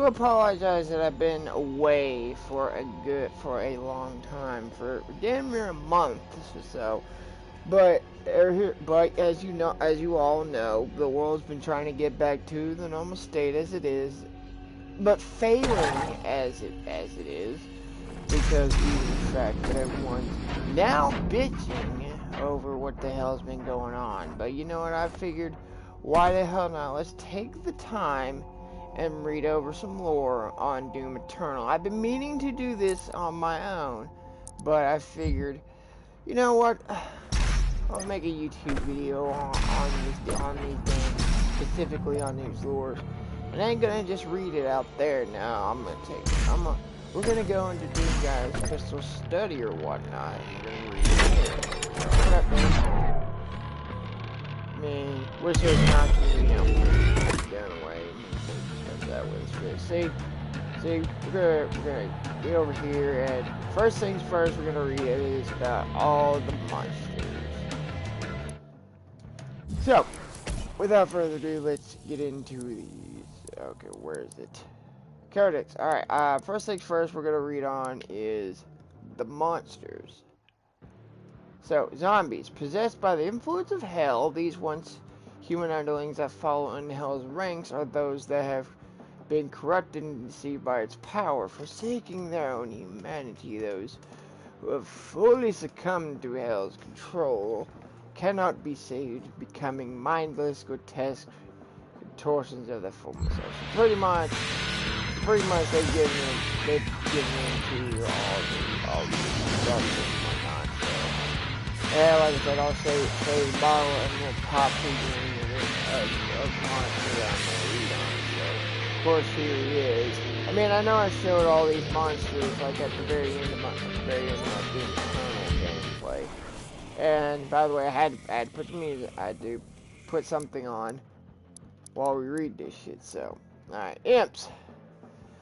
do apologize that I've been away for a long time, for damn near a month or so. But as you all know, the world's been trying to get back to the normal state as it is, but failing as it is, because due to the fact that everyone's now bitching over what the hell's been going on. But you know what? I figured, why the hell not? Let's take the time and read over some lore on Doom Eternal. I've been meaning to do this on my own, but I figured, you know what? I'll make a YouTube video on these games, specifically on these lores. And I ain't gonna just read it out there now. We're gonna go into Doom Guy's crystal study or whatnot. I mean, we're so not to, down away. That way, see, we're gonna be over here, and first things first, we're gonna read it is about all the monsters. So, without further ado, let's get into these. Okay, where is it? Codex. Alright, first things first we're going to read on is the monsters. So, zombies. Possessed by the influence of hell, these once human underlings that follow in hell's ranks are those that have been corrupted and deceived by its power, forsaking their own humanity. Those who have fully succumbed to hell's control cannot be saved, becoming mindless, grotesque contortions of their former selves. So pretty much they've given in to all the drugs and whatnot. So, yeah, like I said, I'll say the bottle and we'll pop figurine of monster that I'm gonna read on. So, of course, here he is. I mean, I know I showed all these monsters like at the very end of my Doom Eternal gameplay. And by the way, I had to put something on while we read this shit. So, alright, imps.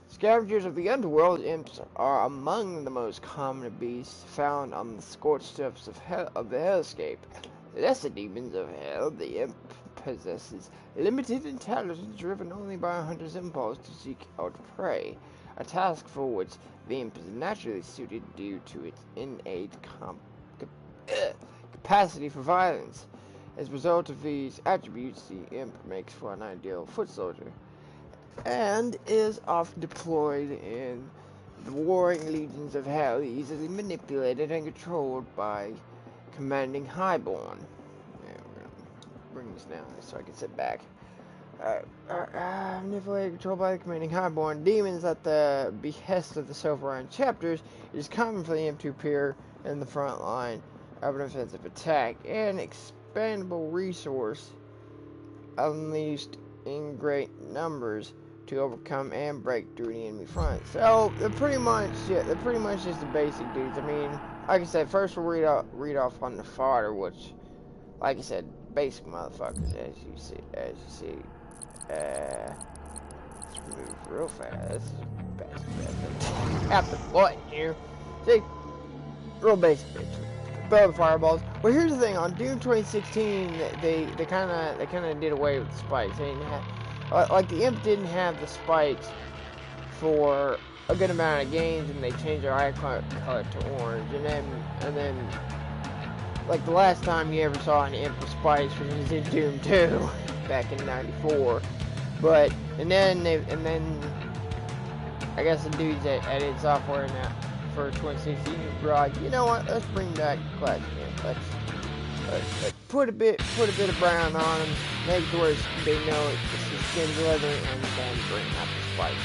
Scavengers of the underworld, imps are among the most common beasts found on the scorched steppes of the hellscape. Lesser demons of hell, the imp possesses limited intelligence, driven only by a hunter's impulse to seek out prey, a task for which the imp is naturally suited due to its innate capacity for violence. As a result of these attributes, the imp makes for an ideal foot soldier, and is often deployed in the warring legions of hell, easily manipulated and controlled by commanding highborn. Yeah, we're gonna bring this down so I can sit back. Manipulated and controlled by the commanding highborn demons at the behest of the Sovereign chapters. It is common for the imp to appear in the front line of an offensive attack, and expendable resource unleashed in great numbers to overcome and break through the enemy front. So they're pretty much just the basic dudes. I mean, like I said, first we'll read off on the fodder, which, like I said, basic motherfuckers, as you see. Let's move real fast. Tap the button here. See, real basic bitch. Throw the fireballs. Well, here's the thing. On Doom 2016, they kind of did away with the spikes. They didn't have, like, the imp didn't have the spikes for a good amount of games, and they changed their eye color to orange. And then, like, the last time you ever saw an imp with spikes was in Doom 2 back in '94. And then I guess the dudes at id Software now for 2016 brought, you know what, let's bring back classic imp. Let's put a bit of brown on them, make it where they know it's the skin's leather, and then bring out the spikes.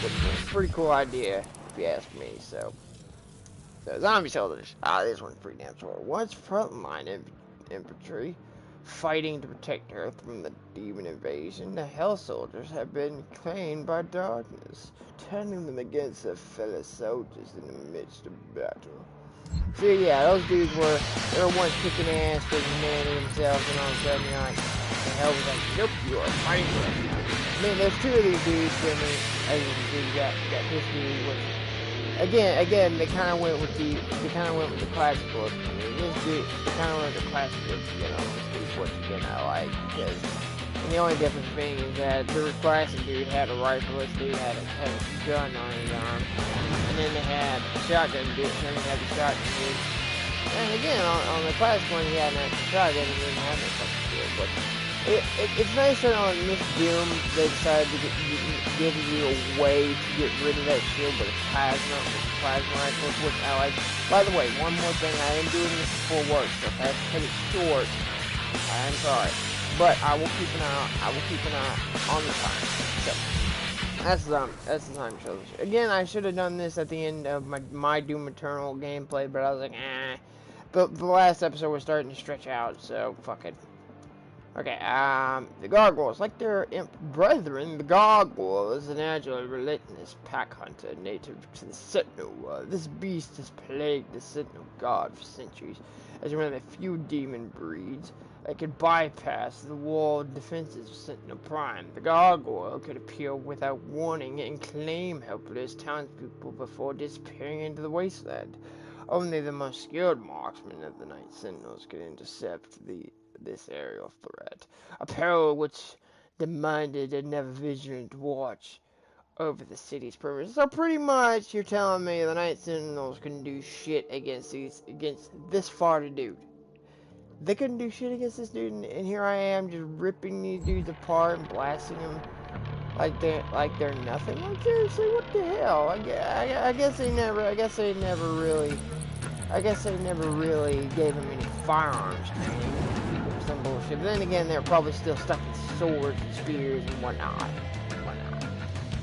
It's a pretty cool idea, if you ask me. So zombie soldiers. This one's pretty damn short. Once frontline infantry, fighting to protect her from the demon invasion, the Hell Soldiers have been claimed by darkness, turning them against their fellow soldiers in the midst of battle. So yeah, those dudes were once kicking ass, freaking manning themselves, and all of a sudden, the Hell was like, nope, you are fighting with us now. I mean, there's two of these dudes, and as you can see, you got this dude, which, again, they kind of went with the classical. I mean, this dude, they kind of went with the classical, this dude's what you're gonna like, because And the only difference being is that the classic dude had a rifle, this dude had a gun on his arm. And then they had a shotgun dude, and then they had the shotgun dude. And again, on the classic one, he had an actual shotgun and didn't have no fucking shield. But it's nice that on this Doom, they decided to give you a way to get rid of that shield with a plasma rifles, which I like. By the way, one more thing, I am doing this before work, so if I have to cut it short, I'm sorry. But I will keep an eye on the time. So that's the time show. Again, I should have done this at the end of my Doom Eternal gameplay, but I was like, eh. But the last episode was starting to stretch out, so fuck it. Okay, the gargoyles, like their imp brethren, the gargoyle is an agile, relentless pack hunter native to the Sentinel. This beast has plagued the Sentinel god for centuries as one of the few demon breeds that could bypass the walled defenses of Sentinel Prime. The gargoyle could appear without warning and claim helpless townspeople before disappearing into the wasteland. Only the most skilled marksmen of the Night Sentinels could intercept this aerial threat, a peril which demanded a never vigilant watch over the city's perimeter. So pretty much, you're telling me the Night Sentinels couldn't do shit against this Farta dude. They couldn't do shit against this dude, and here I am just ripping these dudes apart and blasting them like they're nothing. Like, seriously, what the hell? I guess they never really gave him any firearms training. Some bullshit. But then again, they're probably still stuck in swords and spears and whatnot.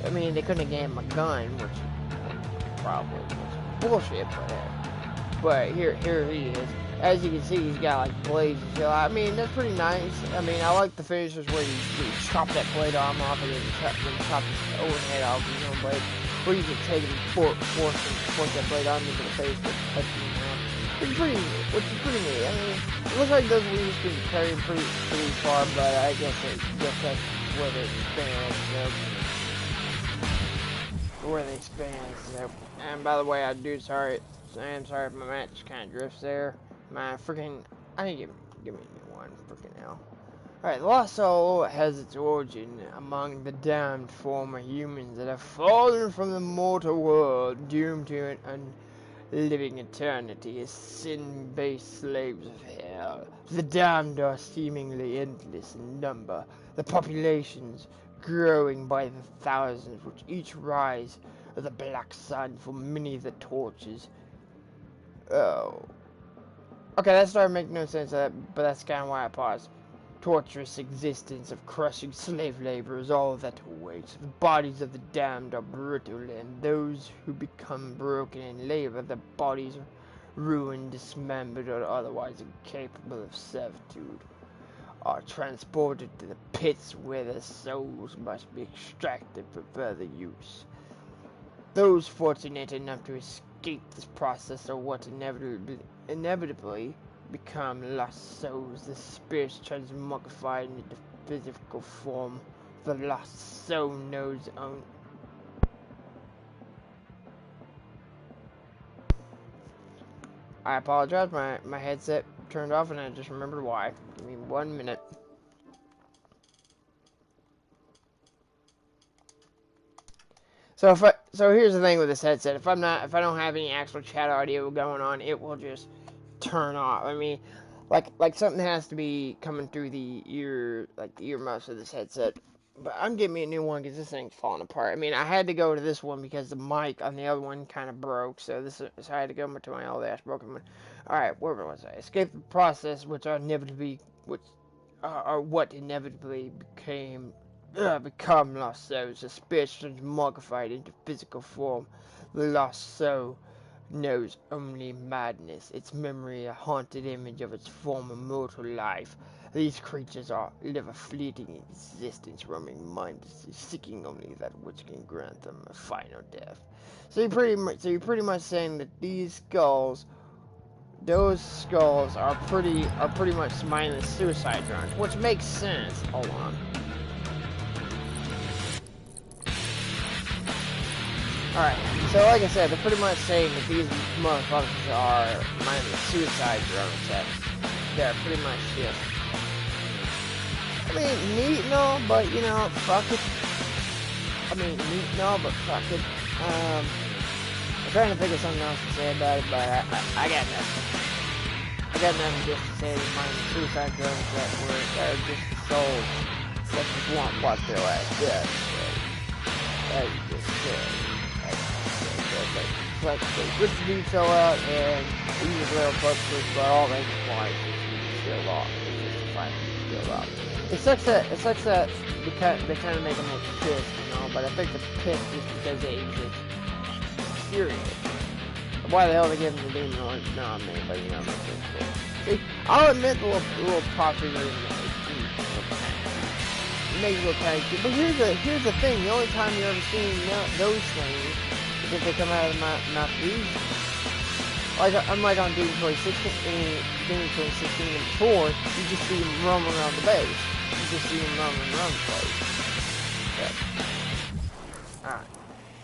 I mean, they couldn't have gave him a gun, which probably was bullshit, but here he is. As you can see, he's got like blades and shit. I mean, that's pretty nice. I mean, I like the finishers where you chop that blade arm off and then chop his own head off with his own blade. Or you can take it and force that blade arm into the face with touching him out. Which is pretty neat. I mean, it looks like those wheels can carry him pretty far, but I guess that's where they expand, so. And by the way, I am sorry if my mat just kind of drifts there. I need to give me a new one, freaking hell. Alright, the Lost Soul has its origin among the damned former humans that have fallen from the mortal world, doomed to an living eternity as sin-based slaves of hell. The damned are seemingly endless in number, the populations growing by the thousands, which each rise of the black sun for many of the torches. Oh. Okay, that started making no sense, but that's kind of why I paused. Torturous existence of crushing slave labor is all that awaits. The bodies of the damned are brutal, and those who become broken in labor, the bodies are ruined, dismembered, or otherwise incapable of servitude, are transported to the pits where their souls must be extracted for further use. Those fortunate enough to escape this process are what inevitably become lost souls. The spirits transmogrified into physical form. The lost soul knows own. I apologize, my headset turned off and I just remembered why. Give me 1 minute. So here's the thing with this headset. If I don't have any actual chat audio going on, it will just turn off. I mean, like something has to be coming through the ear, like the earmuffs of this headset. But I'm getting me a new one because this thing's falling apart. I mean, I had to go to this one because the mic on the other one kind of broke. So I had to go to my old ass broken one. All right, where was I? Escape the process, what inevitably become lost souls. The spirits transmogrified into physical form. The lost soul knows only madness. Its memory a haunted image of its former mortal life. These creatures live a fleeting existence, roaming mindlessly, seeking only that which can grant them a final death. So you're pretty much saying that those skulls are pretty much mindless suicide drones, which makes sense. Hold on. Alright, so like I said, they're pretty much saying that these motherfuckers are mindless suicide drones. They're pretty much just I mean, neat and all, but, you know, fuck it. I mean, neat and all, but fuck it. I'm trying to think of something else to say about it, but I got nothing. I got nothing just to say to mind the suicide drones that are just souls that just want what their life does. That is just like they rip the detail out and use little purposes, but all they want is just to steal off. It's just to find steal off. It sucks that they kind of make them look pissed, you know, but I think the piss is because they exist. Serious. Why the hell they give them the demon orange? No, I mean, but you know, makes sense. See, I'll admit the little poppy makes it look kind of cute. But here's the thing: the only time you're ever seeing those things is if they come out of the mouth freeze. Like unlike on Doom 2016 and before, you just see them roam around the base. You just see them roam around the place. Yeah. Alright.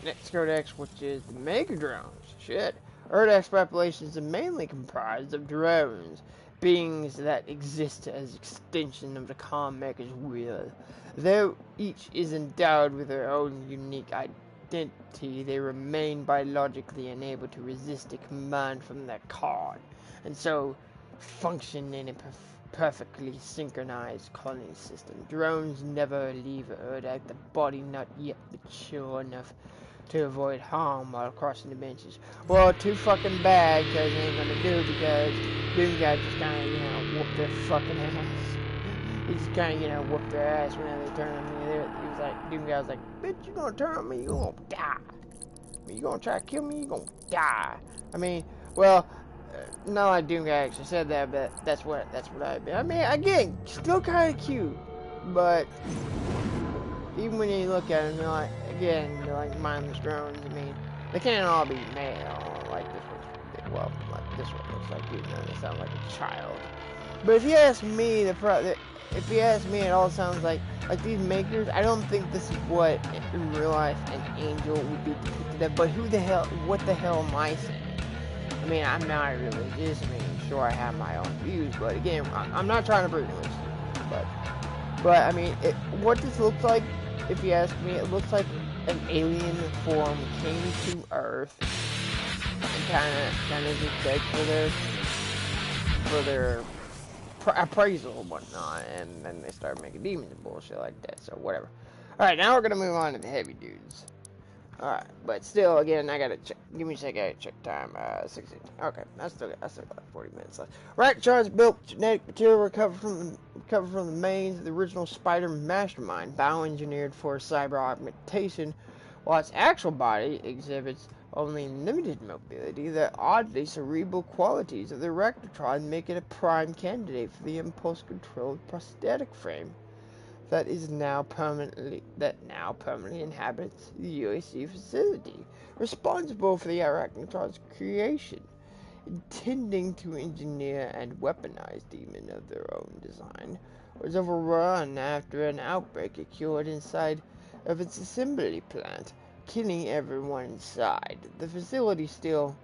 Next Codex, which is the Mega Drones. Shit. Earth populations are mainly comprised of drones, beings that exist as extension of the common Mega's will. Though each is endowed with their own unique identity, they remain biologically unable to resist a command from their card, and so function in a perfectly synchronized colony system. Drones never leave Earth at the body not yet mature enough to avoid harm while crossing dimensions. Well, too fucking bad, because they ain't gonna do, because Doom guy just kinda, you know, whooped their fucking ass. He just kinda, you know, whooped their ass whenever they turned on me. He was like, Doom guy was like, bitch, you gonna turn on me, you gonna die. I mean, you gonna try to kill me, you gonna die. I mean, well, not like Doom guy actually said that, but that's what I mean. I mean, again, still kinda cute, but even when you look at them, they're like, again, they're like mindless drones. I mean, they can't all be male. Like this one, well, like this one looks like, you know, they sound like a child. But if you ask me, it all sounds like these makers. I don't think this is what in real life an angel would be depicted as. But what the hell am I saying? I mean, I'm not religious. I mean, sure, I have my own views, but again, I'm not trying to bring religion. But I mean, what this looks like. If you ask me, it looks like an alien form came to Earth and kind of just begged for their appraisal and whatnot, and then they started making demons and bullshit like that. So whatever. All right, now we're gonna move on to the heavy dudes. All right, but still, again, I gotta check. Give me a second. I gotta check time. 16. Okay, I still got 40 minutes left. Raktrons built genetic material recovered from the remains of the original Spider mastermind, bioengineered for cyber augmentation, while its actual body exhibits only limited mobility. The oddly cerebral qualities of the Raktrons make it a prime candidate for the impulse-controlled prosthetic frame that now permanently inhabits the UAC facility, responsible for the Arachnotron's creation, intending to engineer and weaponize demons of their own design, was overrun after an outbreak occurred inside of its assembly plant, killing everyone inside. The facility, still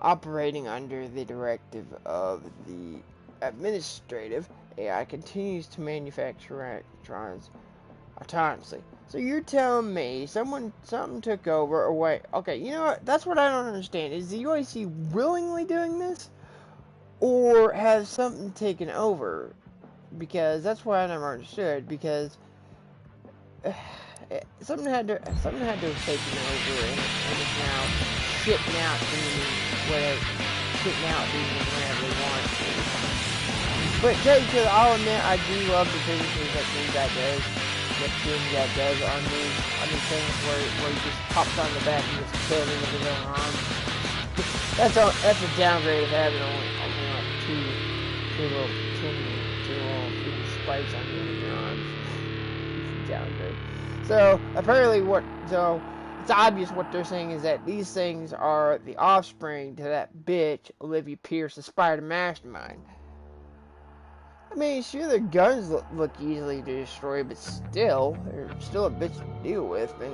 operating under the directive of the administrative AI, continues to manufacture electrons autonomously. So you're telling me something took over, or wait, okay, you know what, that's what I don't understand. Is the UAC willingly doing this, or has something taken over? Because that's what I never understood, because something had to have taken over, and it's now shitting out demons whenever they want to. But tell you the truth, I'll admit, I do love the businesses that Doom guy does on these things where he just pops on the back and just kills him with his own arm. That's a downgrade of having only like two little spikes on the end of your arms. It's a downgrade. So apparently, it's obvious what they're saying is that these things are the offspring to that bitch Olivia Pierce, the Spider Mastermind. I mean, sure, their guns look easily to destroy, but still, they're still a bitch to deal with. And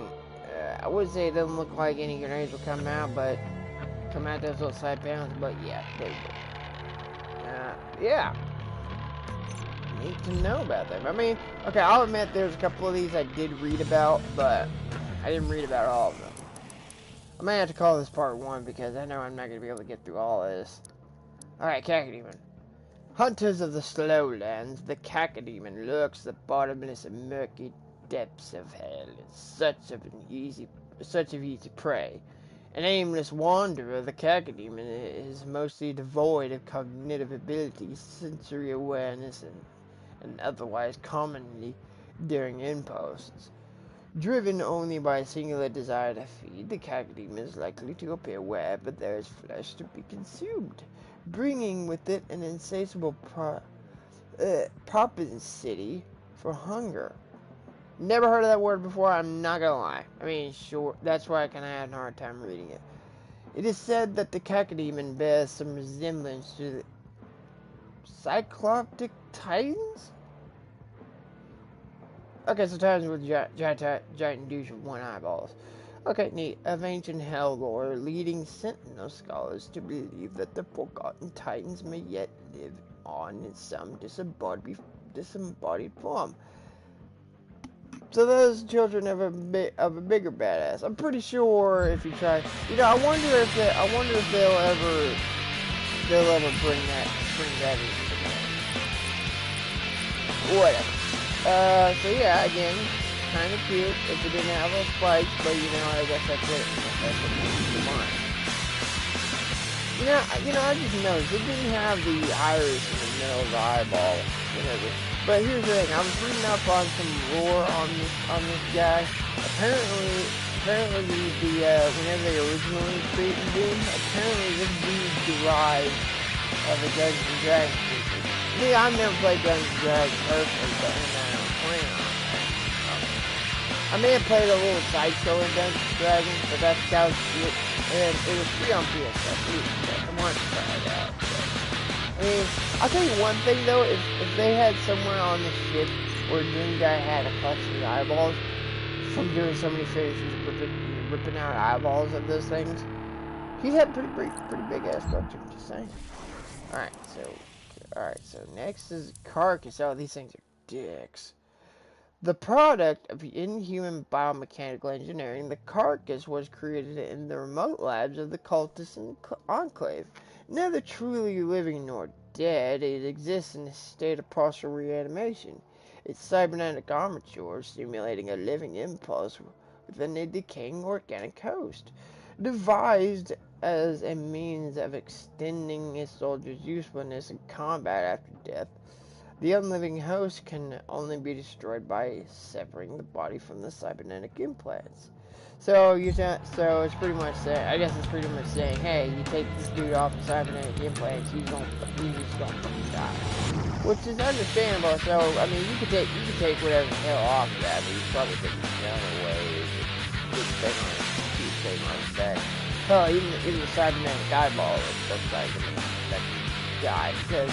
I would say it doesn't look like any grenades will come out those little side panels. But yeah, they will. Yeah. neat to know about them. I mean, okay, I'll admit there's a couple of these I did read about, but I didn't read about all of them. I may have to call this part 1 because I know I'm not going to be able to get through all of this. Alright, Cacodemon. Hunters of the Slowlands, the Cacodemon lurks the bottomless and murky depths of hell in search of easy prey. An aimless wanderer, the Cacodemon is mostly devoid of cognitive abilities, sensory awareness, and otherwise commonly daring impulses. Driven only by a singular desire to feed, the Cacodemon is likely to appear wherever there is flesh to be consumed, bringing with it an insatiable propensity for hunger. Never heard of that word before, I'm not gonna lie. I mean, sure, that's why I kinda had a hard time reading it. It is said that the Cacodemon bears some resemblance to the Cycloptic Titans? Okay, so Titans with giant douche with one eyeballs. Okay, neat. Of ancient hell lore, leading Sentinel scholars to believe that the forgotten Titans may yet live on in some disembodied form. So those children have a bigger badass. I'm pretty sure if you try, I wonder if they'll ever bring that in. Whatever. So yeah, again, kind of cute if it didn't have those spikes, but I guess that's what makes the mind. I just noticed it didn't have the iris in the middle of the eyeball, whatever. But here's the thing, I was reading up on some lore on this guy. Apparently whenever they originally created him, apparently this dude derived of a Dungeons and Dragons creature. See, I've never played Dungeons and Dragons personally, but I'm playing on it. I may have played a little sideshow in Dungeons and Dragons, but that was it. And it was free on PS. I wanted to try it out. I mean, I'll tell you one thing though, if they had somewhere on the ship where Doom Guy had a clutch of the eyeballs from doing so many phases ripping out eyeballs of those things, he had pretty big ass structure, just saying. Alright, so next is Carcass. Oh, these things are dicks. The product of inhuman biomechanical engineering, the Carcass was created in the remote labs of the cultist enclave. Neither truly living nor dead, it exists in a state of partial reanimation. Its cybernetic armature simulating a living impulse within a decaying organic host. Devised as a means of extending a soldier's usefulness in combat after death, the unliving host can only be destroyed by severing the body from the cybernetic implants. So it's pretty much saying, I guess it's pretty much saying, hey, you take this dude off the cybernetic implants, he's just gonna fucking die. Which is understandable. So I mean, you could take whatever the hell off of that, but you probably take the gun away, keep thing on his back. Hell, even the cybernetic eyeball looks like that could die, because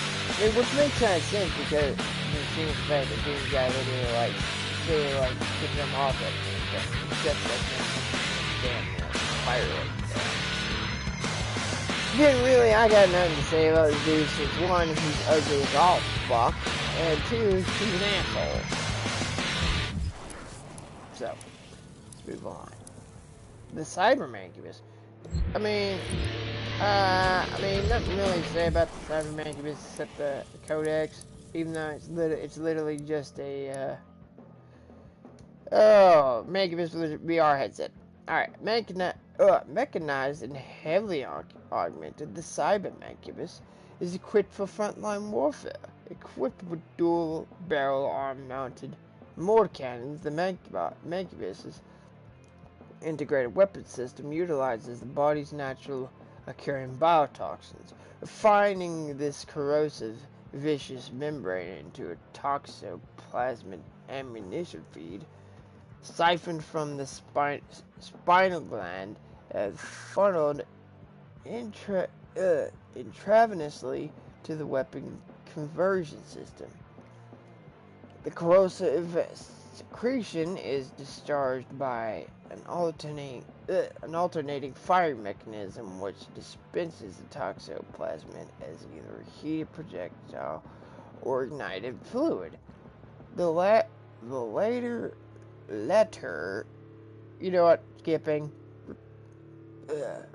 which makes kind of sense, because it seems the fact that these guys literally picking them off that thing, except that damn fire. Again, really, I got nothing to say about this dude, since one, he's ugly as all fuck, and two, he's an asshole. So, let's move on. The Cybermancubus. I mean, nothing really to say about the Cybermancubus except the Codex, even though it's literally just a, Mancubus with a VR headset. Alright, mechanized and heavily augmented, the Cybermancubus is equipped for frontline warfare. Equipped with dual barrel arm-mounted mortar cannons, the Mancubus's integrated weapon system utilizes the body's natural occurring biotoxins, refining this corrosive, vicious membrane into a toxoplasmic ammunition feed, siphoned from the spinal gland and funneled intravenously to the weapon conversion system. The corrosive secretion is discharged by an alternating firing mechanism which dispenses the toxoplasmin as either a heated projectile or ignited fluid. The latter, you know what, skipping,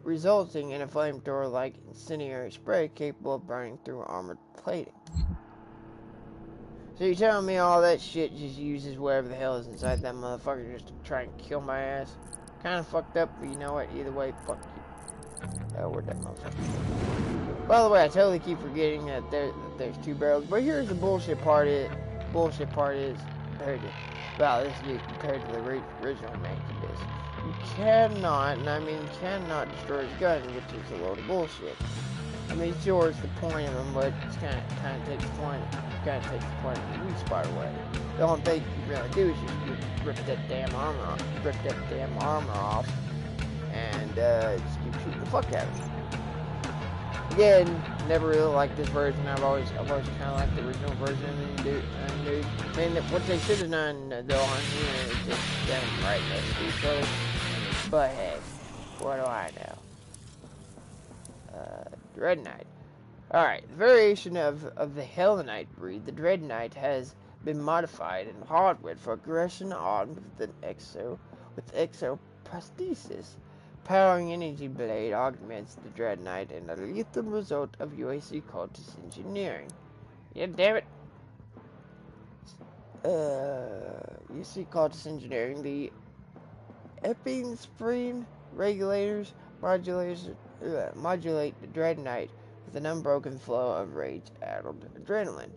resulting in a flamethrower like incendiary spray capable of burning through armored plating. So you're telling me all that shit just uses whatever the hell is inside that motherfucker just to try and kill my ass? Kind of fucked up, but you know what? Either way, fuck you. Where'd that motherfucker? By the way, I totally keep forgetting that there's 2 barrels. But here's the bullshit part is compared to, well, this is compared to the original Mancubus. You cannot, and I mean cannot destroy his gun, which is a load of bullshit. I mean, sure, it's the point of them, but it kind of takes the point of the weak spot away. The only thing you really do is just rip that damn armor off, and just keep shooting the fuck out of it. Again, never really liked this version. I've always kind of liked the original version. And what they should have done though on here is just them right next to each other. But hey, what do I know? Dread Knight. Alright, the variation of the Hell Knight breed, the Dread Knight has been modified and hardware for aggression armed with exoprosthesis. Powering energy blade augments the Dread Knight and a lethal result of UAC cultist engineering. Yeah, damn it. UAC cultist engineering, the epinephrine regulators modulate the Dread Knight with an unbroken flow of rage-addled adrenaline.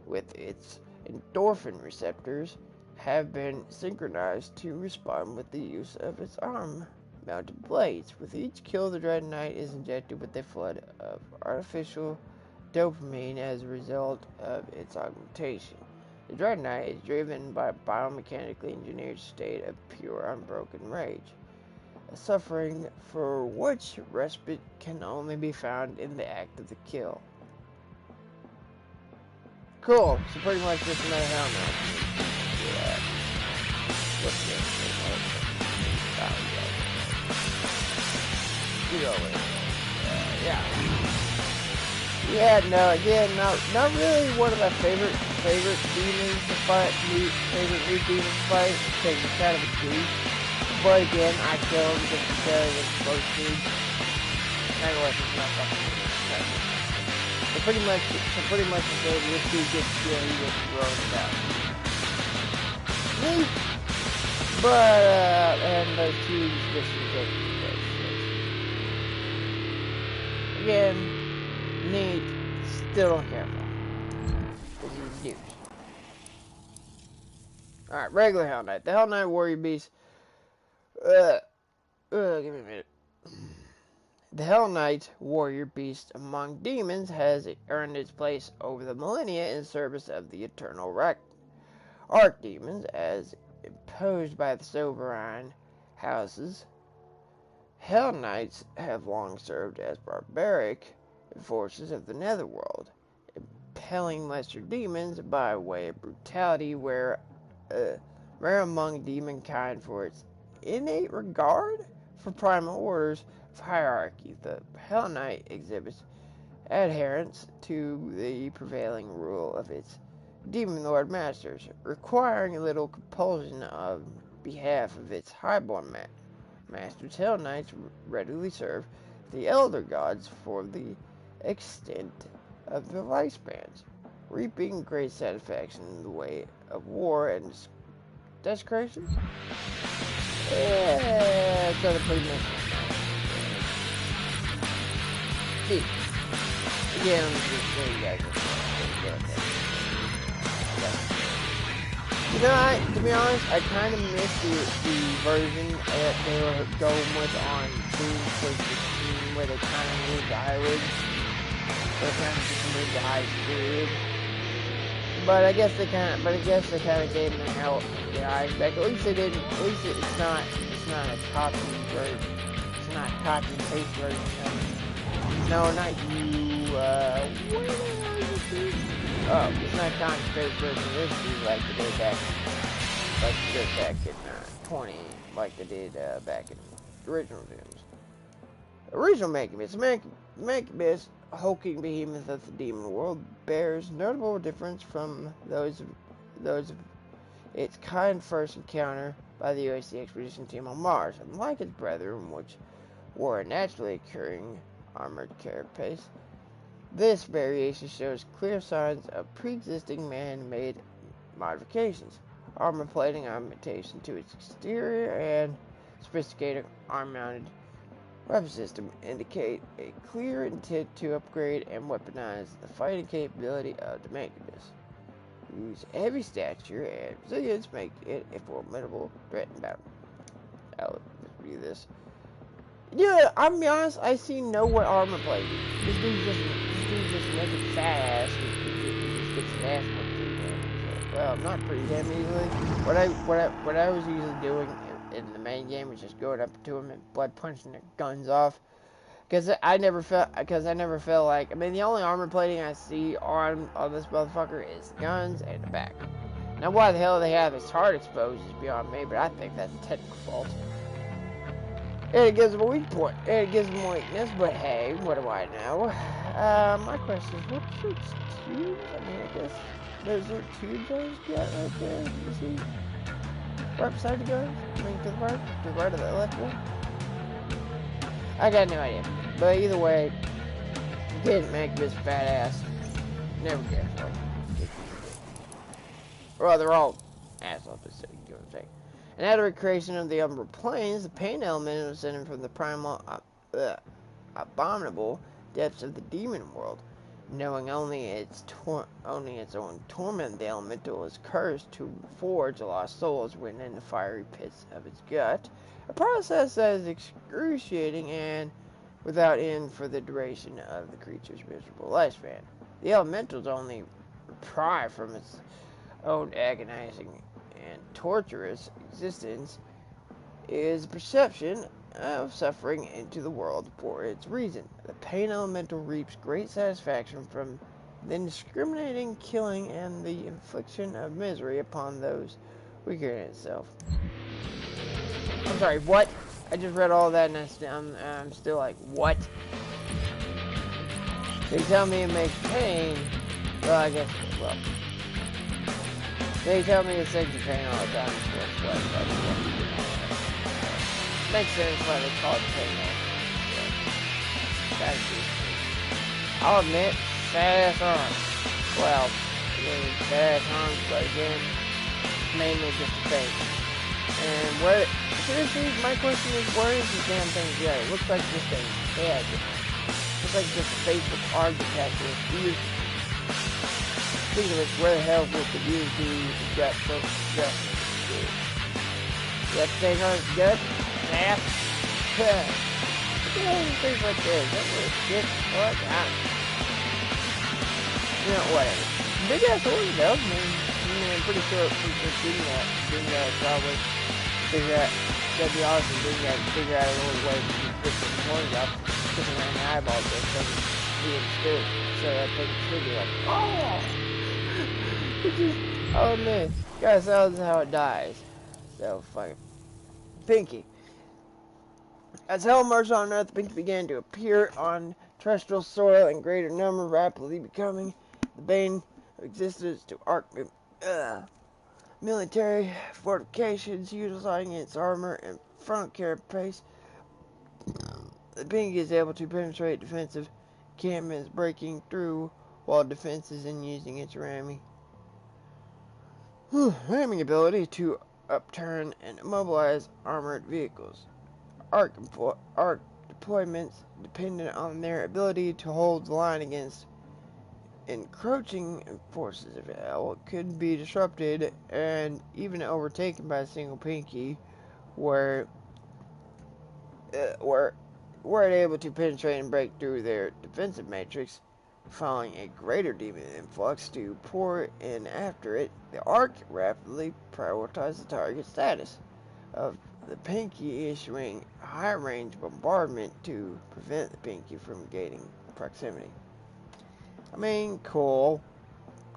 With its endorphin receptors have been synchronized to respond with the use of its arm-mounted blades. With each kill, the Dread Knight is injected with a flood of artificial dopamine as a result of its augmentation. The Dread Knight is driven by a biomechanically engineered state of pure, unbroken rage, a suffering for which respite can only be found in the act of the kill. Cool, so pretty much just another Hell Knight. Yeah. What's this? Yeah. Yeah, no, again, not really one of my favorite demons to fight, favorite new demons to fight, because it's kind of a goof. But again, I kill him just because it's supposed to. Anyway, it's not fucking good. So pretty much if this dude gets killed, he gets thrown down. Neat! But, and those two just take those shit. Again, neat, still don't care for him. Because he's a douche. Alright, regular Hell Knight. The Hell Knight Warrior Beast. Give me a minute. The Hell Knight Warrior Beast among demons has earned its place over the millennia in service of the eternal archdemons as imposed by the sovereign houses. Hell Knights have long served as barbaric forces of the netherworld, impelling lesser demons by way of brutality, rare among demonkind for its innate regard for primal orders of hierarchy. The Hell Knight exhibits adherence to the prevailing rule of its demon lord masters, requiring little compulsion on behalf of its highborn masters. Hell Knights readily serve the elder gods for the extent of their lifespans, reaping great satisfaction in the way of war and desecration. Yeah, so the pretty much. See, again, I'm just show you guys this. You know, to be honest, I kind of miss the version that they were going with on Doom 16, where they kind of moved the eyelids. They kind of just moved the eyes period. But I guess they kind of gave them the eyes back. At least they didn't. At least it's not a copy version. It's not a copy and paste version. No, not you. What is this? Oh, it's not a copy and paste version. This is like they did back in 20, like they did back in the original Dooms. Original Mancubus. Mancubus hulking behemoth of the demon world bears notable difference from those of its kind first encounter by the UAC expedition team on Mars. Unlike its brethren, which wore a naturally occurring armored carapace, this variation shows clear signs of pre-existing man-made modifications. Armor plating augmentation to its exterior and sophisticated arm-mounted weapon system indicate a clear intent to upgrade and weaponize the fighting capability of the Mancubus, whose heavy stature and resilience make it a formidable threat in battle. Let's review this. Yeah, I'm gonna be honest, I see no armor plating. This dude just naked fat ass. He just gets his ass whooped pretty damn. Well, not pretty damn easily. What I was usually doing in the main game was just going up to him and blood punching their guns off. Because I never felt like, I mean, the only armor plating I see on this motherfucker is the guns and the back. Now, why the hell they have his heart exposed is beyond me, but I think that's a technical fault. And it gives him a weak point. And it gives him weakness, but hey, what do I know? My question is, what sorts of tubes? I mean, I guess those are tubes I just got right there. You see? Right beside the guns? I mean, to the right of the left one? I got no idea. But either way, didn't make this fat ass. Never cares for it. Well, they're all assholes, so you know what I'm saying. And after the creation of the Umbral Plains, the pain element was sent from the primal, abominable depths of the demon world. Knowing only its own torment, the elemental is cursed to forge lost souls within the fiery pits of its gut. A process that is excruciating and without end for the duration of the creature's miserable lifespan. The elemental's only reprieve from its own agonizing and torturous existence is perception of suffering into the world for its reason. The pain elemental reaps great satisfaction from the indiscriminating killing and the infliction of misery upon those weaker in itself. I'm sorry, what? I just read all that and I'm still like, what? They tell me it makes pain. Well, I guess, well. They tell me it saves you pain all the time. Makes sense why they call it pain element. I'll admit, fat ass arms. Well, fat ass arms, but again, mainly just the face. And where, seriously, my question is, where is this damn thing go? It looks like just a head. Looks like just a face with arms attached to its ears. Speaking of which, where the hell would the ears be if it's got so much? That thing on its gut? Ass? Look at all these things like this. That little shit. What? I don't know. You know, whatever. Big ass horse though. I mean, I'm pretty sure doing that probably figure out, that'd be awesome, figure out a little way to get the horns up, sticking around the eyeballs there, so being still, so that thing should be like, oh! Oh man, guys, that was how it dies. So, fucking Pinky. As hell emerged on Earth, Pinky began to appear on terrestrial soil in greater number, rapidly becoming the bane of existence to military fortifications, utilizing its armor and front carapace. The Pinky is able to penetrate defensive encampments, breaking through wall defenses and using its ramming ability to upturn and immobilize armored vehicles. Arc deployments, dependent on their ability to hold the line against encroaching forces of hell, could be disrupted and even overtaken by a single Pinky, were it able to penetrate and break through their defensive matrix, following a greater demon influx to pour in after it. The Arc rapidly prioritized the target status of the Pinky, issuing high-range bombardment to prevent the Pinky from gaining proximity. I mean, cool.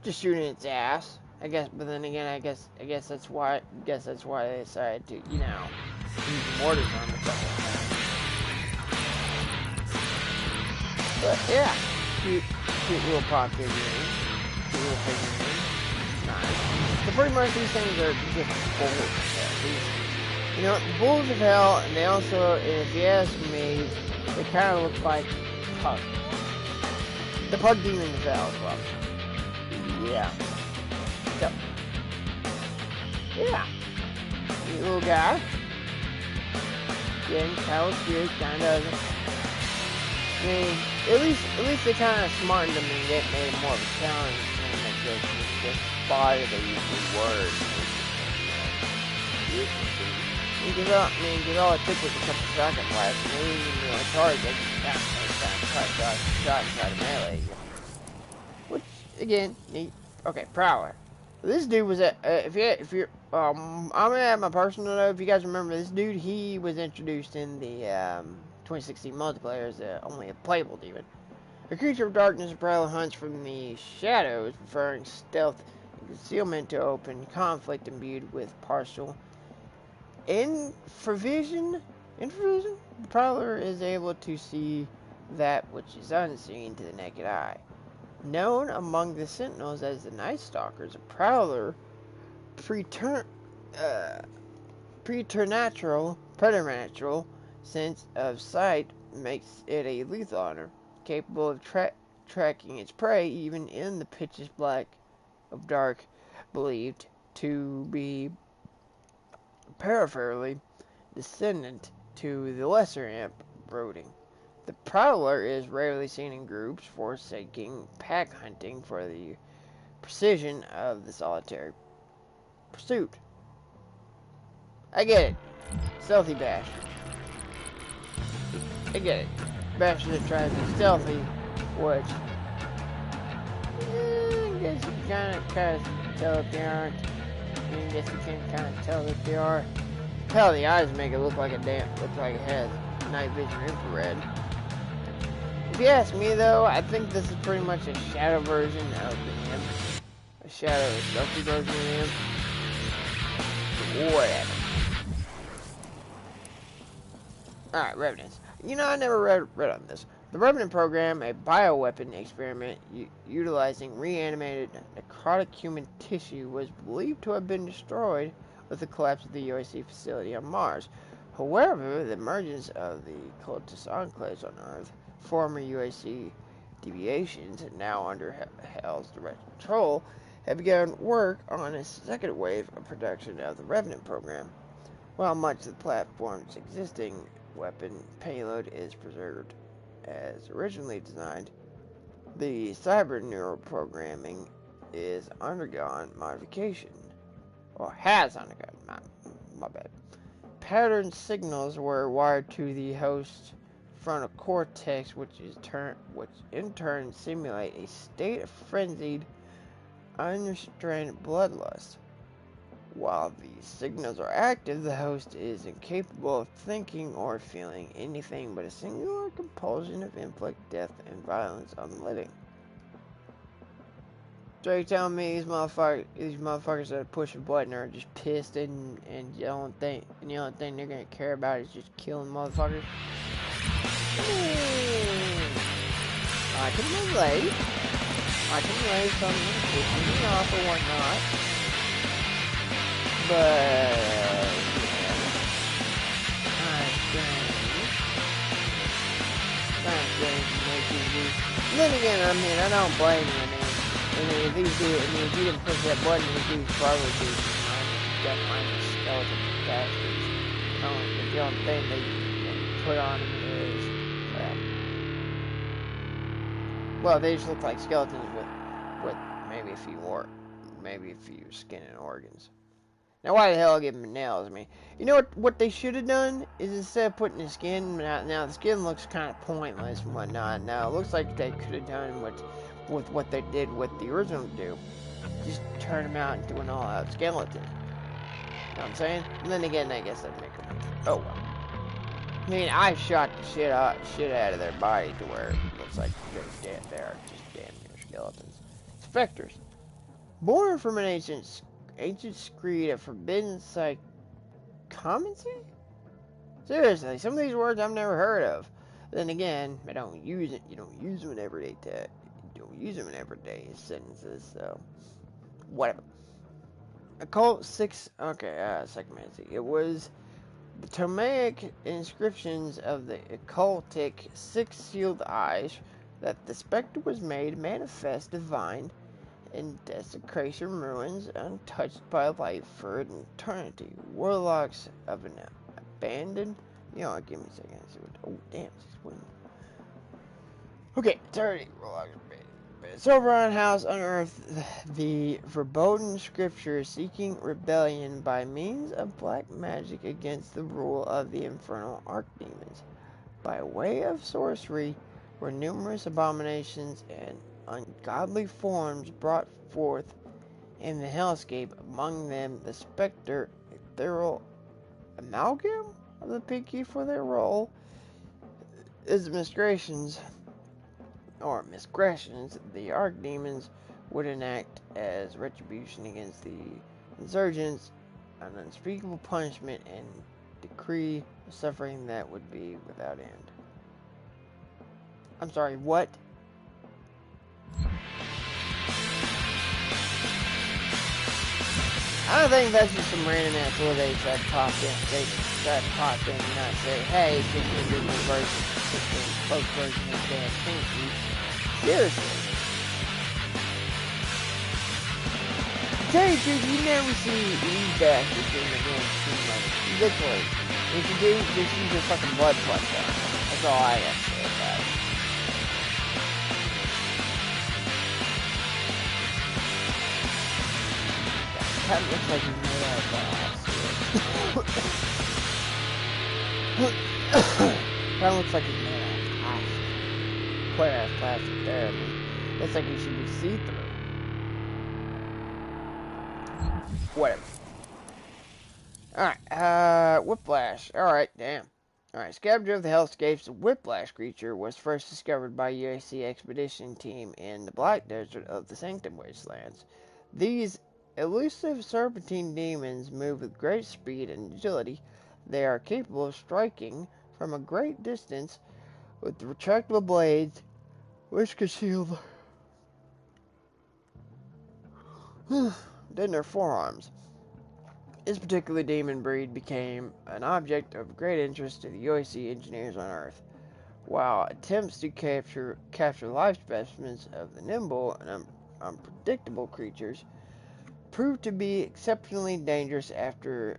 Just shooting its ass, I guess. But then again, I guess that's why they decided to, you know, use mortars on the stuff like that. But yeah, cute little pop figurine. Cute little figurine. Nice. So pretty much these things are just bulls of hell. You know, bulls of hell, and they also, if you ask me, they kind of look like pug. The pug demon of hell as well. Yeah. So, yeah. Cute little guy. Getting kind of cute, kind of. I mean, at least they kind of smartened him and made him more of a challenge, and they just spotted they use the words. You get all it took was a couple shotgun blasts, and they didn't even really charge. They just try to melee you. Which, again, neat. Okay, Prowler. This dude was at, if you're, I'm gonna add my personal note. If you guys remember this dude, he was introduced in the 2016 multiplayer as only a playable demon. A creature of darkness, Prowler hunts from the shadows, preferring stealth and concealment to open conflict imbued with partial infravision. The Prowler is able to see that which is unseen to the naked eye. Known among the Sentinels as the Night Stalkers, a Prowler preternatural sense of sight makes it a lethal hunter, capable of tracking its prey even in the pitch black of dark, believed to be peripherally descendant to the lesser imp brooding. The Prowler is rarely seen in groups, forsaking pack hunting for the precision of the solitary pursuit. I get it. Stealthy Bash. I get it. Bash is trying to be stealthy, which I guess you kind of tell if they aren't. I guess you can kind of tell if they are. Hell, the eyes make it look like it has night vision infrared. If you ask me, though, I think this is pretty much a shadow version of the imp. A shadow, stealthy version of the imp. Whatever. Alright, Revenants. You know, I never read on this. The Revenant program, a bioweapon experiment utilizing reanimated necrotic human tissue, was believed to have been destroyed with the collapse of the UAC facility on Mars. However, the emergence of the cultist enclaves on Earth, former UAC deviations, now under Hell's direct control, have begun work on a second wave of production of the Revenant program. While much of the platform's existing weapon payload is preserved as originally designed, the cyber neural programming is undergone modification, or has undergone, my bad. Pattern signals were wired to the host's frontal cortex, which in turn simulate a state of frenzied, unrestrained bloodlust. While these signals are active, the host is incapable of thinking or feeling anything but a singular compulsion of inflict death and violence on the living. So you're telling me these motherfuckers that push a button are just pissed and the only thing they're gonna care about is just killing motherfuckers? I can relate. Something pissing me off or whatnot. But yeah, kind of strange to make you do. Then again, I mean, I don't blame you. I mean, if you didn't push that button, these dudes probably do mindless skeleton bastards. The only thing they put on them is, well, they just look like skeletons with maybe a few skin and organs. Now, why the hell give them nails? I mean, you know what they should have done is instead of putting the skin, now the skin looks kind of pointless and whatnot. Now it looks like they could have done with what they did with the original do, just turn them out into an all-out skeleton. You know what I'm saying? And then again, I guess that'd make them. Oh well. I mean, I shot the shit out of their body to where it looks like they're just damn near skeletons. Specters, born from an ancient screed of forbidden psychomancy? Seriously, some of these words I've never heard of. Then again, I don't use it. You don't use them in everyday sentences. So whatever. Occult six. Okay, psychomancy. It was the Ptolemaic inscriptions of the occultic six-sealed eyes that the specter was made manifest divine in desecration ruins untouched by life for an eternity. Warlocks of an abandoned. Give me a second. Oh, damn, she's winning. Okay, eternity. Warlocks abandoned. Sovereign House unearthed the verboten scripture seeking rebellion by means of black magic against the rule of the infernal archdemons. By way of sorcery were numerous abominations and ungodly forms brought forth in the hellscape, among them the specter, ethereal amalgam of the Pinky for their role as administrations or miscretions, the archdemons would enact as retribution against the insurgents an unspeakable punishment and decree suffering that would be without end. I'm sorry, what? I don't think that's just some random ass little they tried to pop in. They tried to pop in and not say, hey, it's just a good version, it's a close version of damn Pinky. Seriously. Tell you the truth, you never see these bastards in the damn scene like it. Literally. If you do, just use your fucking blood flush down. That's all I have to say about it. That looks like he's made out of glass. That looks like he's made out of plastic. Quite out of plastic there. I mean, looks like he should be see-through. Whatever. Alright, Whiplash. Alright, damn. Alright, Scavenger of the Hellscapes, the Whiplash creature was first discovered by UAC expedition team in the Black Desert of the Sanctum Wastelands. These elusive serpentine demons move with great speed and agility. They are capable of striking from a great distance with retractable blades which conceal in their forearms. This particular demon breed became an object of great interest to the UAC engineers on Earth. While attempts to capture live specimens of the nimble and unpredictable creatures proved to be exceptionally dangerous after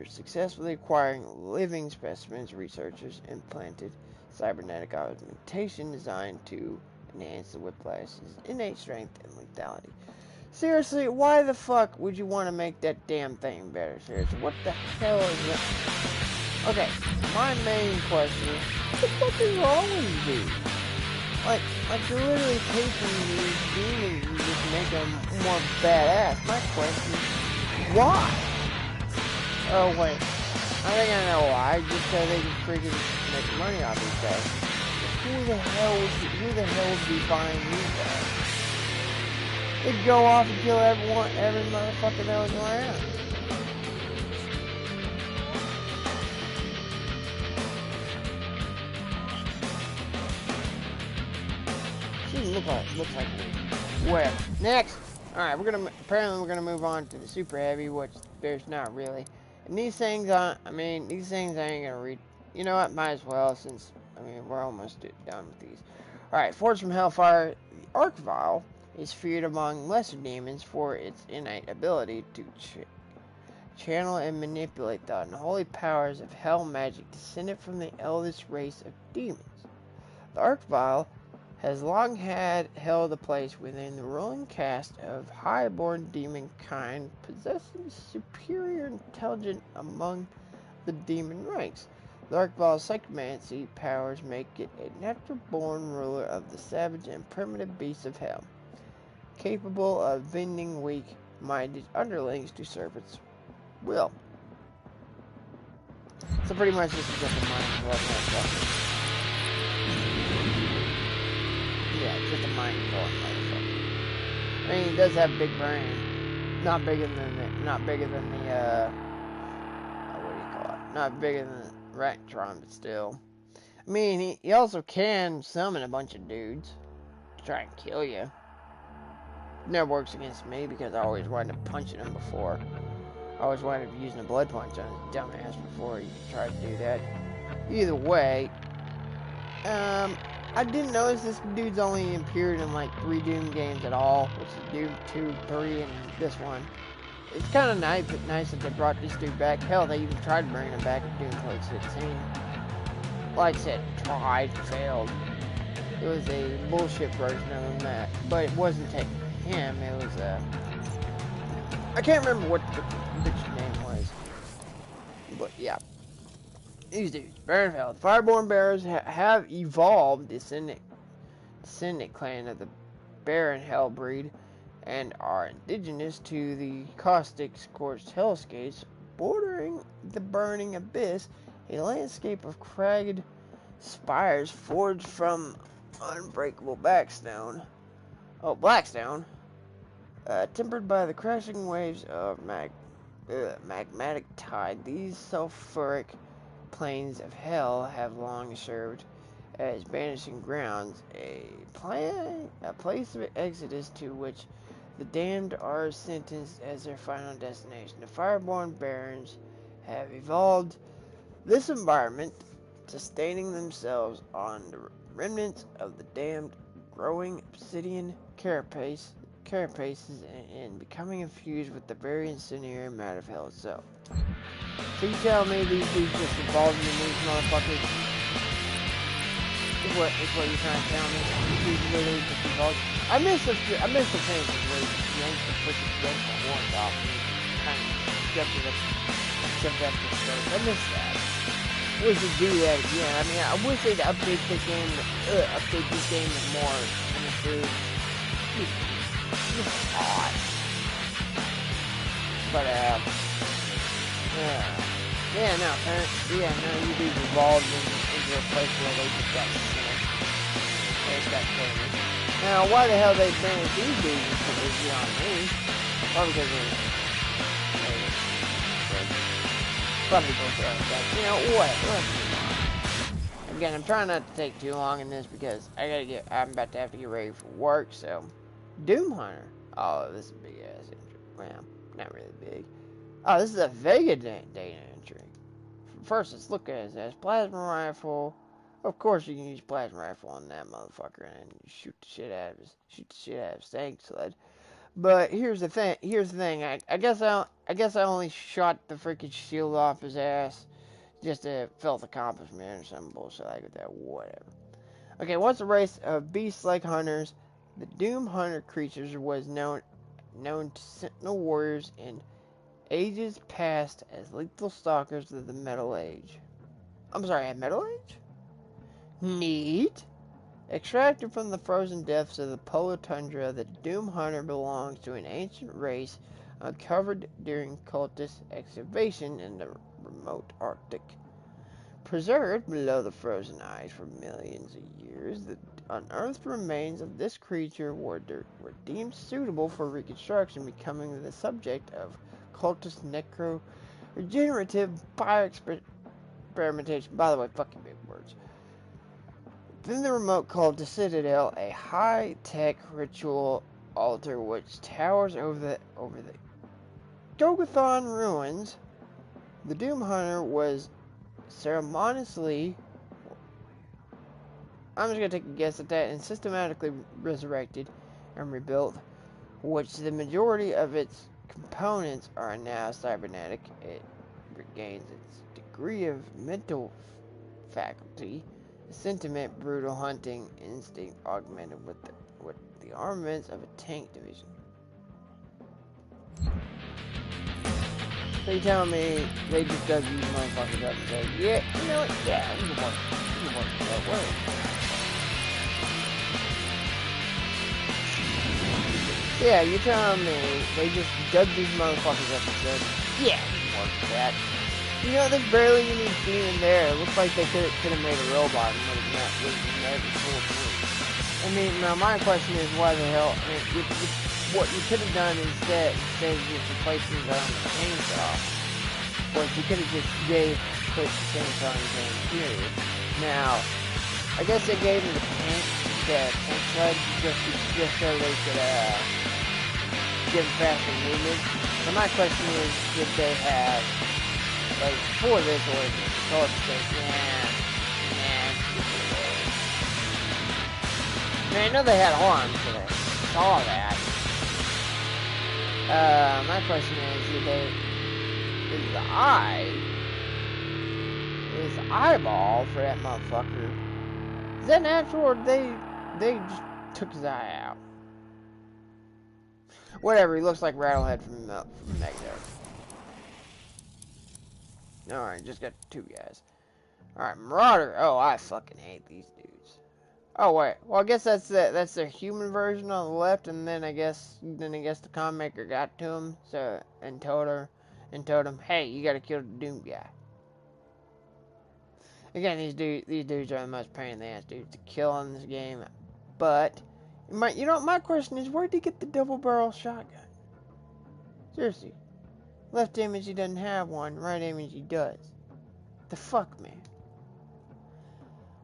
successfully acquiring living specimens, researchers implanted cybernetic augmentation designed to enhance the Whiplash's innate strength and lethality. Seriously, why the fuck would you want to make that damn thing better? Seriously, what the hell is that? Okay, my main question is, what the fuck is wrong with you? Like you're literally taking these demons and just make them more badass. My question is, why? Oh wait, I think I know why. Just so they can freaking make money off these guys. Who the hell would be buying these guys? They'd go off and kill every motherfucker that was around. She looks like me. Whatever. Next. Alright, apparently we're gonna move on to the super heavy, which there's not really. And these things I ain't gonna read. You know what, might as well, since we're almost done with these. Alright, Forged from Hellfire, the Archvile is feared among lesser demons for its innate ability to channel and manipulate the unholy powers of hell magic descended from the eldest race of demons. The Archvile has long held a place within the ruling caste of highborn demon kind, possessing superior intelligence among the demon ranks. The Archvile's psychomancy powers make it a natural-born ruler of the savage and primitive beasts of hell, capable of bending weak-minded underlings to serve its will. So pretty much this is just a mind-blowing motherfucker. Yeah, just a mind-blowing motherfucker. I mean, he does have a big brain. Not bigger than the, what do you call it? Not bigger than Ratron, but still. I mean, he also can summon a bunch of dudes to try and kill you. Never works against me because I always wind up punching him before. I always wind up using a blood punch on his dumbass before he tried to do that. Either way, I didn't notice this dude's only appeared in like 3 Doom games at all, which is Doom 2, 3, and this one. It's kind of nice that they brought this dude back. Hell, they even tried bringing him back at Doom 2016. Like I said, tried, failed. It was a bullshit version of him, but it wasn't taking him. It was I can't remember what the bitch's name was, but yeah. These dudes, Baronfell. The Fireborn Bears have evolved, descendant clan of the Baron Hell breed, and are indigenous to the caustic scorched hellscapes bordering the burning abyss, a landscape of cragged spires forged from unbreakable blackstone, tempered by the crashing waves of magmatic tide. These sulfuric plains of hell have long served as banishing grounds, a place of exodus to which the damned are sentenced as their final destination. The Fireborn Barons have evolved this environment, sustaining themselves on the remnants of the damned, growing obsidian carapaces and becoming infused with the very incendiary matter of hell itself. So you tell me these dudes just evolved into these motherfuckers? Is what you're trying to tell me? These dudes literally just evolved. I miss the fancy where you yank the freaking horns off and kind of shoved up the throat. I miss that. I wish they'd do that again. I mean, I wish they'd update this game with more chemistry. It's odd. But, you do evolved into a place where they just got sick. They just got crazy. Now, why the hell they banished these dudes is beyond me. Probably because probably because of that. You know, what? Again, I'm trying not to take too long in this because I'm about to have to get ready for work, so. Doom Hunter. Oh, this is a big ass entry. Well, not really big. Oh, this is a Vega data entry. First, let's look at it as plasma rifle. Of course, you can use plasma rifle on that motherfucker and shoot the shit out of his tank sled. But here's the thing. I guess I only shot the freaking shield off his ass just to felt accomplishment or some bullshit like that. Whatever. Okay, once a race of beast-like hunters, the Doom Hunter creatures was known to Sentinel warriors in ages past as lethal stalkers of the Metal Age. I'm sorry, Metal Age? Neat. Extracted from the frozen depths of the polar tundra, the Doom Hunter belongs to an ancient race uncovered during cultist excavation in the remote Arctic. Preserved below the frozen ice for millions of years, the unearthed remains of this creature were deemed suitable for reconstruction, becoming the subject of cultist regenerative bioexperimentation. By the way, fucking big words. Within the remote called the Citadel, a high-tech ritual altar which towers over the Gogathon ruins, the Doom Hunter was ceremoniously, I'm just going to take a guess at that, and systematically resurrected and rebuilt, which the majority of its components are now cybernetic. It regains its degree of mental faculty, sentiment, brutal hunting instinct augmented with the armaments of a tank division. So you telling me they just dug these motherfuckers up and said, yeah, you know what, yeah, we can work that way. Yeah, you're telling me they just dug these motherfuckers up and said, yeah, we can work with that. You know, there's barely any demon there. It looks like they could have made a robot and would have made it full of. I mean, now my question is, why the hell? I mean, what you could have done instead of just replacing the chainsaw, course, you could have just put the chainsaw in his hand, period. Now, I guess they gave him the tank sled just so they could give him faster movement. So my question is, did they have, like, for this, or is it Codex says, I mean, I know they had arms, so I saw that. My question is is the eyeball for that motherfucker, is that natural, or they just took his eye out? Whatever, he looks like Rattlehead from Megadeth. Alright, just got 2 guys. Alright, Marauder. Oh, I fucking hate these dudes. Oh wait, well I guess that's their human version on the left, and then I guess the comic maker got to him, so and told him, hey, you gotta kill the Doom guy. Again, these dudes are the most pain in the ass dudes to kill in this game. But my question is, where'd he get the double barrel shotgun? Seriously, left image he doesn't have one, right image he does. The fuck, man.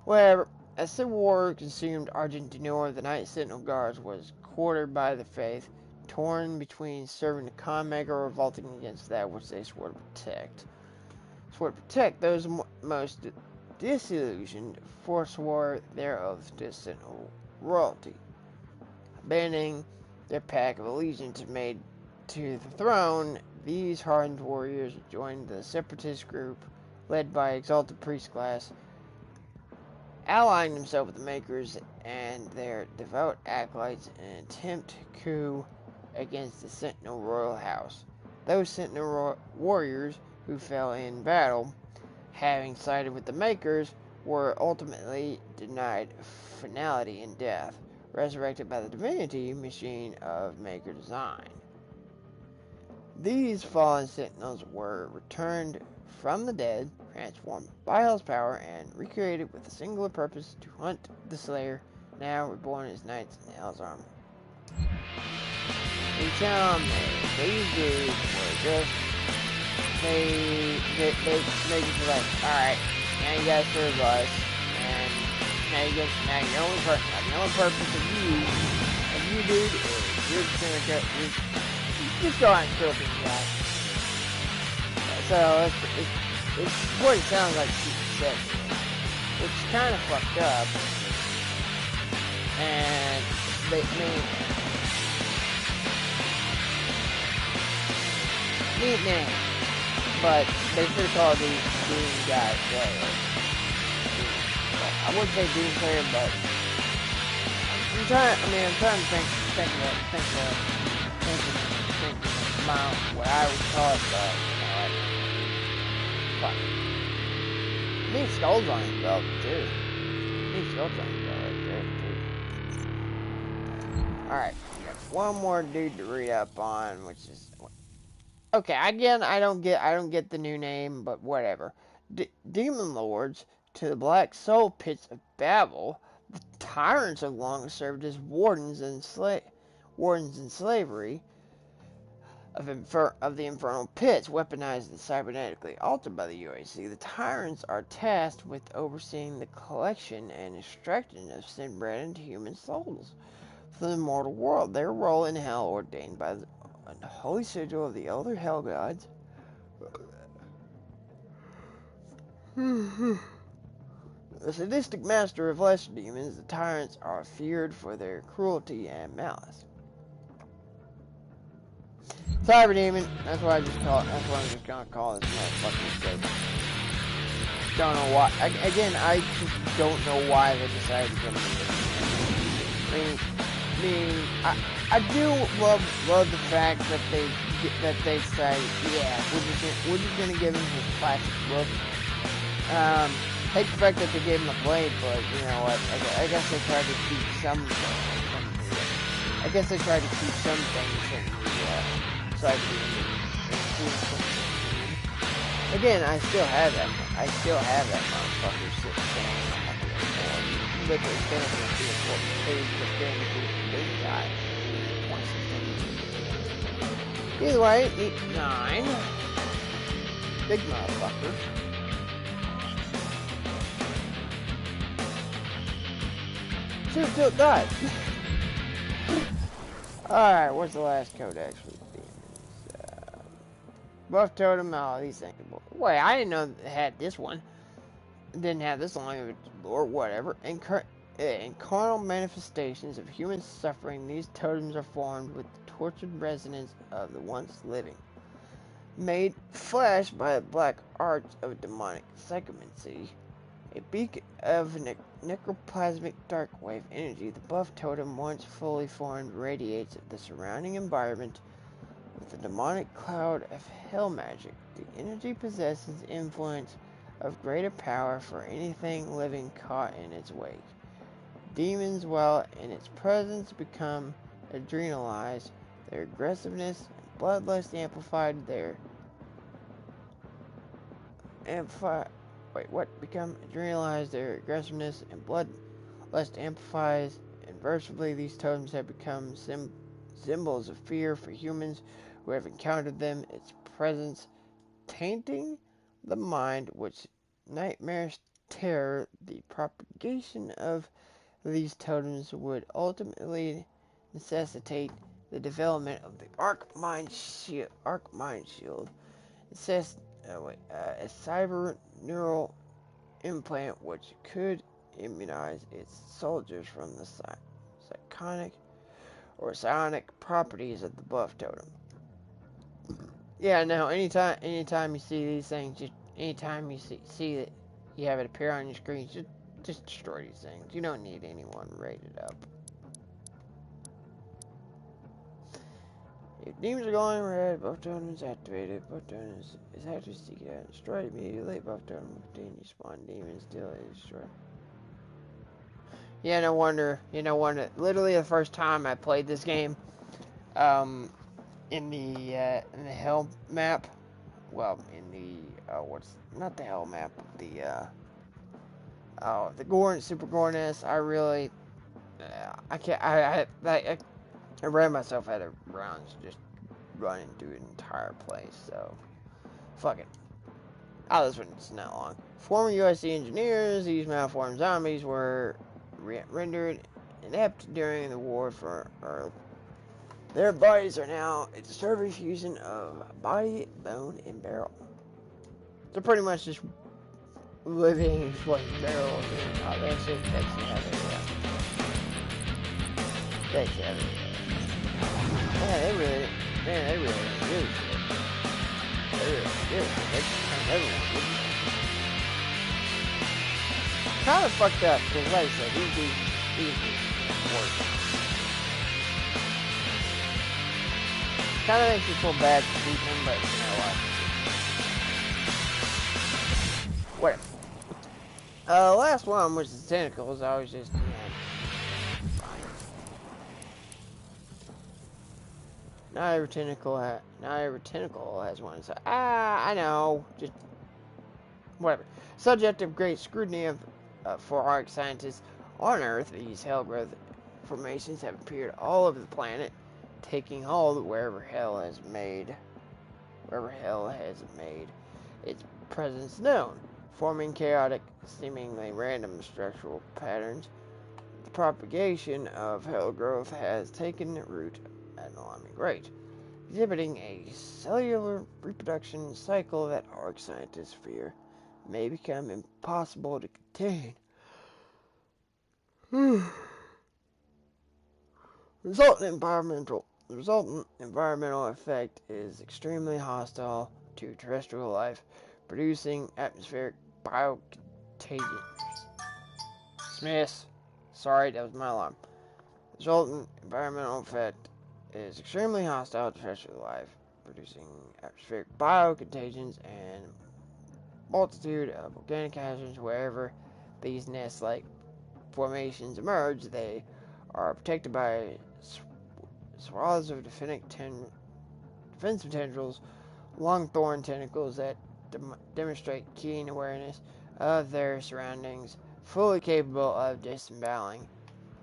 Whatever. As Civil War consumed Argentina, the Night Sentinel Guards was quartered by the Faith, torn between serving the Con Maker or revolting against that which they swore to protect. Those most disillusioned forswore their oaths to Sentinel royalty, abandoning their pact of allegiance made to the throne. These hardened warriors joined the separatist group led by exalted priest class, allying themselves with the Makers and their devout acolytes in an attempt coup against the Sentinel Royal House. Those Sentinel warriors who fell in battle, having sided with the Makers, were ultimately denied finality in death, resurrected by the divinity machine of Maker design. These fallen Sentinels were returned from the dead, transformed by Hell's power, and recreated with a singular purpose: to hunt the Slayer, now reborn as knights in Hell's armor. You tell me, these dudes were just, they just were like, alright, now you guys serve us, and now your only purpose of you dude, is you're just gonna go, just go out and kill these guys. So, it's what it sounds like she said. It's kind of fucked up. And neat name. But they should call these Doom guys Slayer. I would say Doom Slayer, but I'm trying to think about what I would call it, but fuck. Neat skulls on his belt, too. Alright, we got one more dude to read up on, which is... Okay, again, I don't get the new name, but whatever. Demon Lords to the Black Soul Pits of Babel, the tyrants have long served as wardens in slavery of the infernal pits, weaponized and cybernetically altered by the UAC. The tyrants are tasked with overseeing the collection and extraction of sin bred into human souls from the mortal world. Their role in hell, ordained by the holy sigil of the elder hell gods, the sadistic master of lesser demons. The tyrants are feared for their cruelty and malice. Cyber Demon, that's what I'm just gonna call this motherfucking mistake. Don't know why. Again, I just don't know why they decided to give me this. I do love the fact that they say, yeah, we're just gonna give him his classic look. Hate the fact that they gave him a blade, but you know what? I guess they tried to keep some things in the again, I still have that motherfucker sitting on the board. Literally standing on the page for standing to the big guy. Either way, 9. big motherfucker. Shoot till it died. Alright, what's the last codex for the demons? Buff Totem, oh, these things. Wait, I didn't know it had this one. It didn't have this long of a or whatever. In carnal manifestations of human suffering, these totems are formed with the tortured resonance of the once living. Made flesh by the black arts of demonic psychomancy, a beacon of necroplasmic dark wave energy, the buff totem, once fully formed, radiates the surrounding environment with a demonic cloud of hell magic. The energy possesses influence of greater power for anything living caught in its wake. Demons, while in its presence, become adrenalized, their aggressiveness and bloodlust amplified, become adrenalized, their aggressiveness and bloodlust amplifies. Inversely, these totems have become symbols of fear for humans who have encountered them, its presence tainting the mind, which nightmares terror. The propagation of these totems would ultimately necessitate the development of the Arc Mind Shield, a cyber neural implant which could immunize its soldiers from the psionic properties of the buff totem. Yeah, no, anytime you see these things, anytime you see that you have it appear on your screen, just destroy these things. You don't need anyone rated up. If demons are going red, buff totem is activated. Buff totem is active, seek it out, destroy it immediately. Buff totem will continue to spawn demons till it is destroyed. Yeah, no wonder. Literally the first time I played this game, in the hell map. Well, in the not the hell map, the Super Gorness. I really, I ran myself out of rounds just running through an entire place. So, fuck it. Oh, this one's not long. Former USC engineers, these malformed zombies were rendered inept during the war for Earth. Their bodies are now a disturbing fusion of body, bone, and barrel. They're pretty much just living like barrels. Oh, that's heavy. That's heavy. Yeah, they really do shit. They really do. They turn everyone. Kind of fucked up, because like I said, these work. Kind of makes you feel bad for beating them, but you know what? Whatever. Last one, which is tentacles, I was just, fine. Not every tentacle has one, so, I know, just, whatever. Subject of great scrutiny for arc scientists on Earth, these hell growth formations have appeared all over the planet, taking hold wherever hell has made its presence known, forming chaotic, seemingly random structural patterns. The propagation of hell growth has taken root at an alarming rate, exhibiting a cellular reproduction cycle that arc scientists fear may become impossible to contain. The resultant environmental effect is extremely hostile to terrestrial life, producing atmospheric biocontagion. Smiths. Sorry, that was my alarm. The resultant environmental effect is extremely hostile to terrestrial life, producing atmospheric biocontagions and multitude of organic hazards. Wherever these nest-like formations emerge, they are protected by swaths of defensive tendrils, long thorn tentacles that demonstrate keen awareness of their surroundings, fully capable of disemboweling.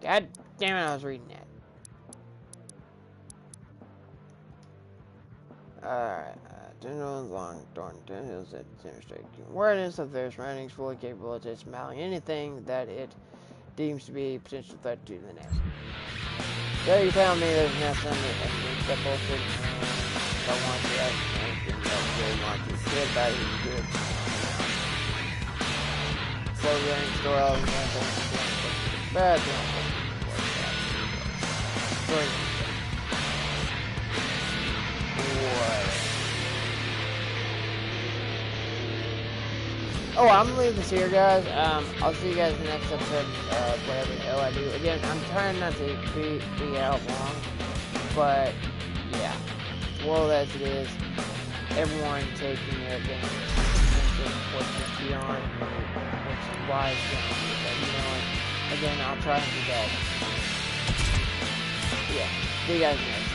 God damn it, I was reading that. Alright, 10 long, darn 10 hills that demonstrate awareness of their surroundings, fully capable of dismantling anything that it deems to be a potential threat to the nest. So you tell me there's a nest under that bullshit, and don't want to act anything else really want to. Forget about it, you do it. Slow running, store all the things, bad thing. Oh, I'm gonna leave this here, guys. I'll see you guys in the next episode of whatever the hell I do. Again, I'm trying not to be out long, but yeah, world as it is, everyone taking their advantage of what's beyond what's wise down. But you know what? Again, I'll try and do that. Yeah, see you guys next.